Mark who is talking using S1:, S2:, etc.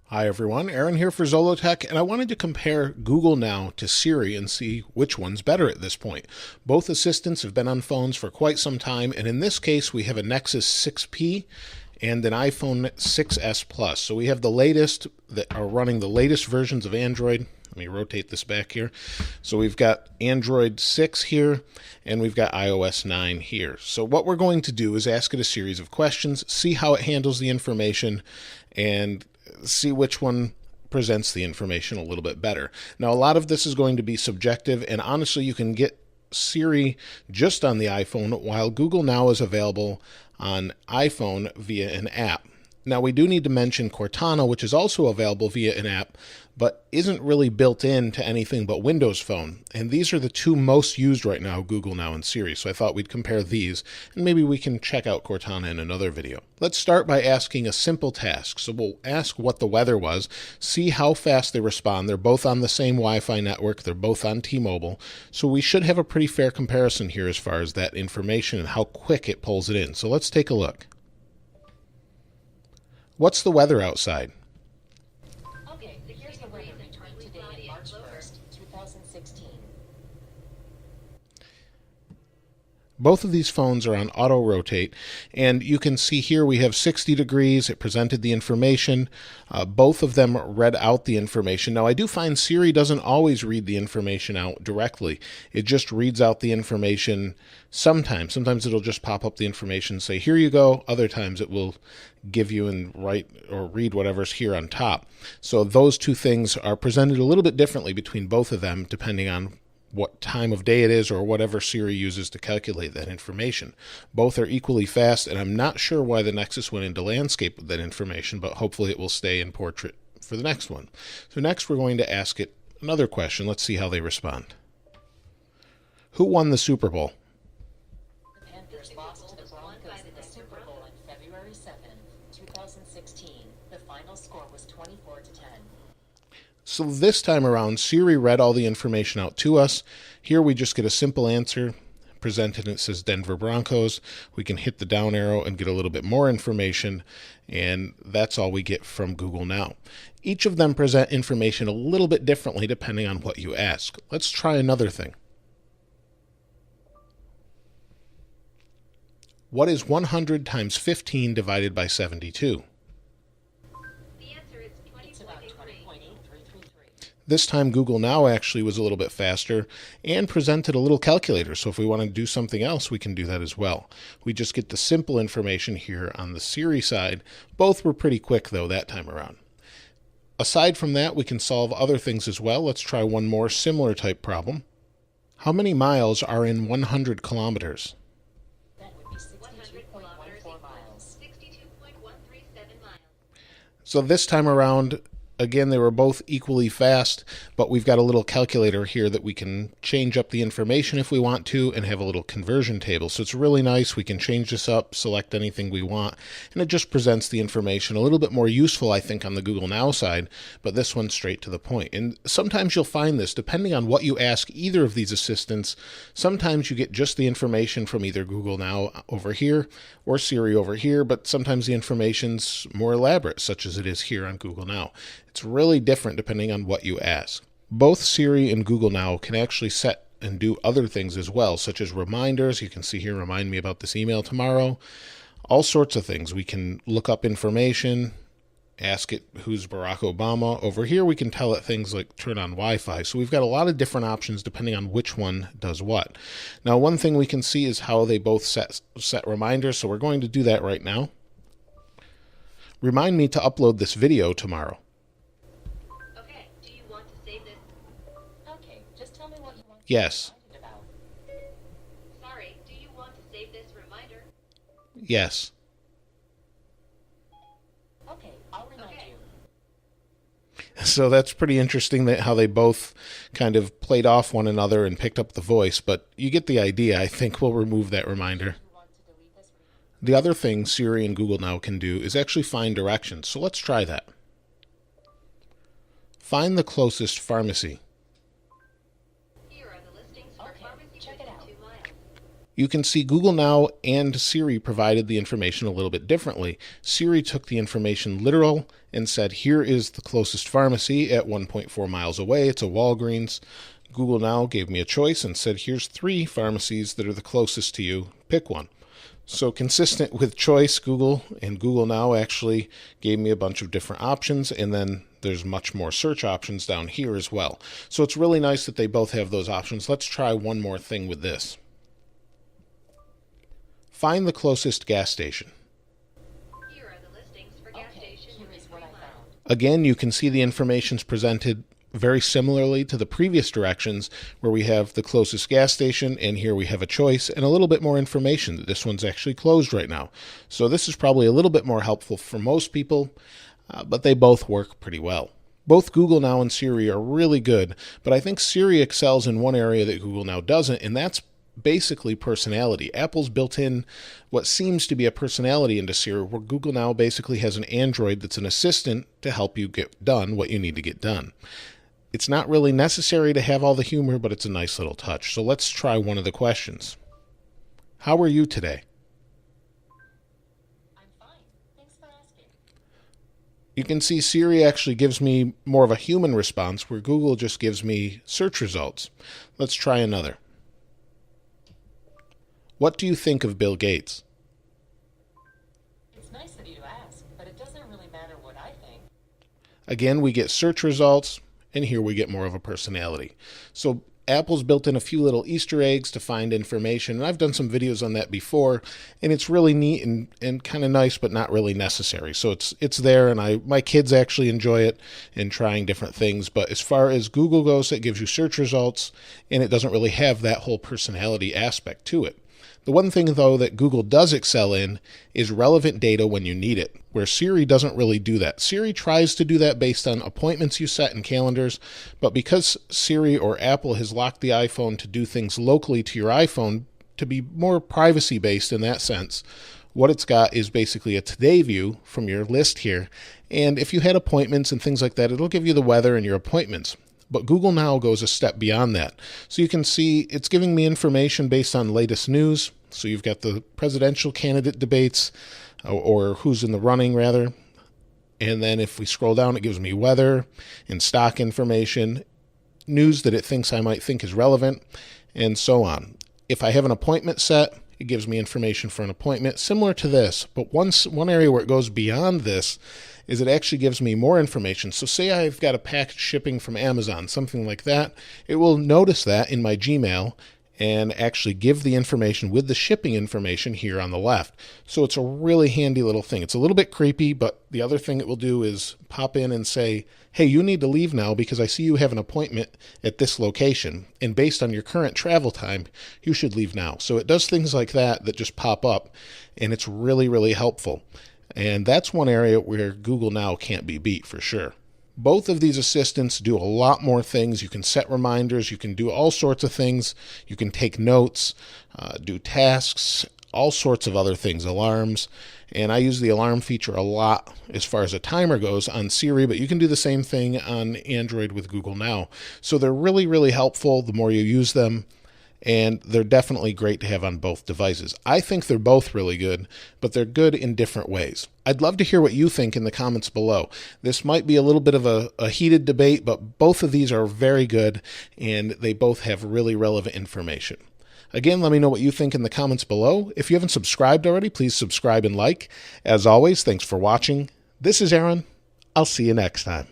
S1: Hi everyone, Aaron here for Zollotech, and I wanted to compare Google Now to Siri and see which one's better at this point. Both assistants have been on phones for quite some time, and in this case we have a Nexus 6P and an iPhone 6s Plus. So we have the latest that are running the latest versions of Android. Let me rotate this back here. So we've got Android 6 here, and we've got iOS 9 here. So what we're going to do is ask it a series of questions, see how it handles the information, and see which one presents the information a little bit better. Now, a lot of this is going to be subjective, and honestly, you can get Siri just on the iPhone, while Google Now is available on iPhone via an app. Now, we do need to mention Cortana, which is also available via an app, but isn't really built into anything but Windows Phone. And these are the two most used right now, Google Now and Siri. So I thought we'd compare these, and maybe we can check out Cortana in another video. Let's start by asking a simple task. So we'll ask what the weather was, see how fast they respond. They're both on the same Wi-Fi network. They're both on T-Mobile. So we should have a pretty fair comparison here as far as that information and how quick it pulls it in. So let's take a look. What's the weather outside?
S2: Okay, here's the weather between today and March 1st, 2016.
S1: Both of these phones are on auto rotate, and you can see here we have 60 degrees. It presented the information. Both of them read out the information. Now, I do find Siri doesn't always read the information out directly. It just reads out the information sometimes. Sometimes it'll just pop up the information, say, here you go. Other times it will give you and write or read whatever's here on top. So those two things are presented a little bit differently between both of them, depending on what time of day it is or whatever Siri uses to calculate that information. Both are equally fast, and I'm not sure why the Nexus went into landscape with that information, but hopefully it will stay in portrait for the next one. So next we're going to ask it another question. Let's see how they respond. Who won the Super Bowl?
S2: The Panthers lost to the Broncos in the Super Bowl on February 7th, 2016. The final score was 24-10.
S1: So this time around, Siri read all the information out to us. Here we just get a simple answer presented, and it says Denver Broncos. We can hit the down arrow and get a little bit more information, and that's all we get from Google Now. Each of them present information a little bit differently depending on what you ask. Let's try another thing. What is 100 times 15 divided by 72? This time Google Now actually was a little bit faster and presented a little calculator. So if we want to do something else, we can do that as well. We just get the simple information here on the Siri side. Both were pretty quick though that time around. Aside from that, we can solve other things as well. Let's try one more similar type problem. How many miles are in 100 kilometers?
S2: That would be 62.14 miles.
S3: 62.137 miles.
S1: So this time around, again, they were both equally fast, but we've got a little calculator here that we can change up the information if we want to and have a little conversion table. So it's really nice. We can change this up, select anything we want, and it just presents the information a little bit more useful, I think, on the Google Now side, but this one's straight to the point. And sometimes you'll find this, depending on what you ask either of these assistants, sometimes you get just the information from either Google Now over here or Siri over here, but sometimes the information's more elaborate, such as it is here on Google Now. It's really different depending on what you ask. Both Siri and Google Now can actually set and do other things as well, such as reminders. You can see here, remind me about this email tomorrow. All sorts of things. We can look up information, ask it who's Barack Obama. Over here, we can tell it things like turn on Wi-Fi. So we've got a lot of different options depending on which one does what. Now, one thing we can see is how they both set reminders. So we're going to do that right now. Remind me to upload this video tomorrow.
S3: Okay, do you want to save this?
S2: Okay, just tell me what you want to
S1: Yes.
S2: be reminded about.
S3: Sorry, do you want to save this reminder?
S1: Yes.
S2: Okay, I'll remind
S3: Okay.
S2: you.
S1: So that's pretty interesting that how they both kind of played off one another and picked up the voice, but you get the idea. I think we'll remove that reminder.
S2: You want to delete this reminder?
S1: The other thing Siri and Google Now can do is actually find directions. So let's try that. Find the closest pharmacy.
S3: Here are the listings for
S2: Okay,
S3: pharmacy
S2: check it
S3: within
S2: out.
S3: 2 miles.
S1: You can see Google Now and Siri provided the information a little bit differently. Siri took the information literal and said, here is the closest pharmacy at 1.4 miles away. It's a Walgreens. Google Now gave me a choice and said, here's 3 pharmacies that are the closest to you. Pick one. So consistent with choice, Google and Google Now actually gave me a bunch of different options, and then there's much more search options down here as well. So it's really nice that they both have those options. Let's try one more thing with this. Find the closest gas station.
S3: Here are the listings for gas
S2: Okay,
S3: stations
S2: here is
S3: within
S2: what
S3: 3
S2: I
S3: miles.
S2: found.
S1: Again, you can see the information's presented very similarly to the previous directions, where we have the closest gas station, and here we have a choice and a little bit more information that this one's actually closed right now. So this is probably a little bit more helpful for most people, but they both work pretty well. Both Google Now and Siri are really good, but I think Siri excels in one area that Google Now doesn't, and that's basically personality. Apple's built in what seems to be a personality into Siri, where Google Now basically has an Android that's an assistant to help you get done what you need to get done. It's not really necessary to have all the humor, but it's a nice little touch. So let's try one of the questions. How are you today?
S2: I'm fine. Thanks for asking.
S1: You can see Siri actually gives me more of a human response, where Google just gives me search results. Let's try another. What do you think of Bill Gates?
S2: It's nice of you to ask, but it doesn't really matter what I think.
S1: Again, we get search results, and here we get more of a personality. So Apple's built in a few little Easter eggs to find information, and I've done some videos on that before, and it's really neat and kind of nice, but not really necessary. So it's there, and my kids actually enjoy it in trying different things. But as far as Google goes, it gives you search results, and it doesn't really have that whole personality aspect to it. The one thing, though, that Google does excel in is relevant data when you need it, where Siri doesn't really do that. Siri tries to do that based on appointments you set in calendars, but because Siri or Apple has locked the iPhone to do things locally to your iPhone, to be more privacy-based in that sense, what it's got is basically a today view from your list here. And if you had appointments and things like that, it'll give you the weather and your appointments. But Google Now goes a step beyond that. So you can see it's giving me information based on latest news. So you've got the presidential candidate debates, or who's in the running, rather. And then if we scroll down, it gives me weather and stock information, news that it thinks I might think is relevant, and so on. If I have an appointment set, it gives me information for an appointment similar to this. But one area where it goes beyond this is it actually gives me more information. So say I've got a package shipping from Amazon, something like that. It will notice that in my Gmail and actually give the information with the shipping information here on the left. So it's a really handy little thing. It's a little bit creepy, but the other thing it will do is pop in and say, hey, you need to leave now because I see you have an appointment at this location, and based on your current travel time, you should leave now. So it does things like that that just pop up, and it's really, really helpful. And that's one area where Google Now can't be beat for sure. Both of these assistants do a lot more things. You can set reminders. You can do all sorts of things. You can take notes, do tasks, all sorts of other things, alarms. And I use the alarm feature a lot as far as a timer goes on Siri, but you can do the same thing on Android with Google Now. So they're really, really helpful the more you use them. And they're definitely great to have on both devices. I think they're both really good, but they're good in different ways. I'd love to hear what you think in the comments below. This might be a little bit of a heated debate, but both of these are very good, and they both have really relevant information. Again, let me know what you think in the comments below. If you haven't subscribed already, please subscribe and like. As always, thanks for watching. This is Aaron. I'll see you next time.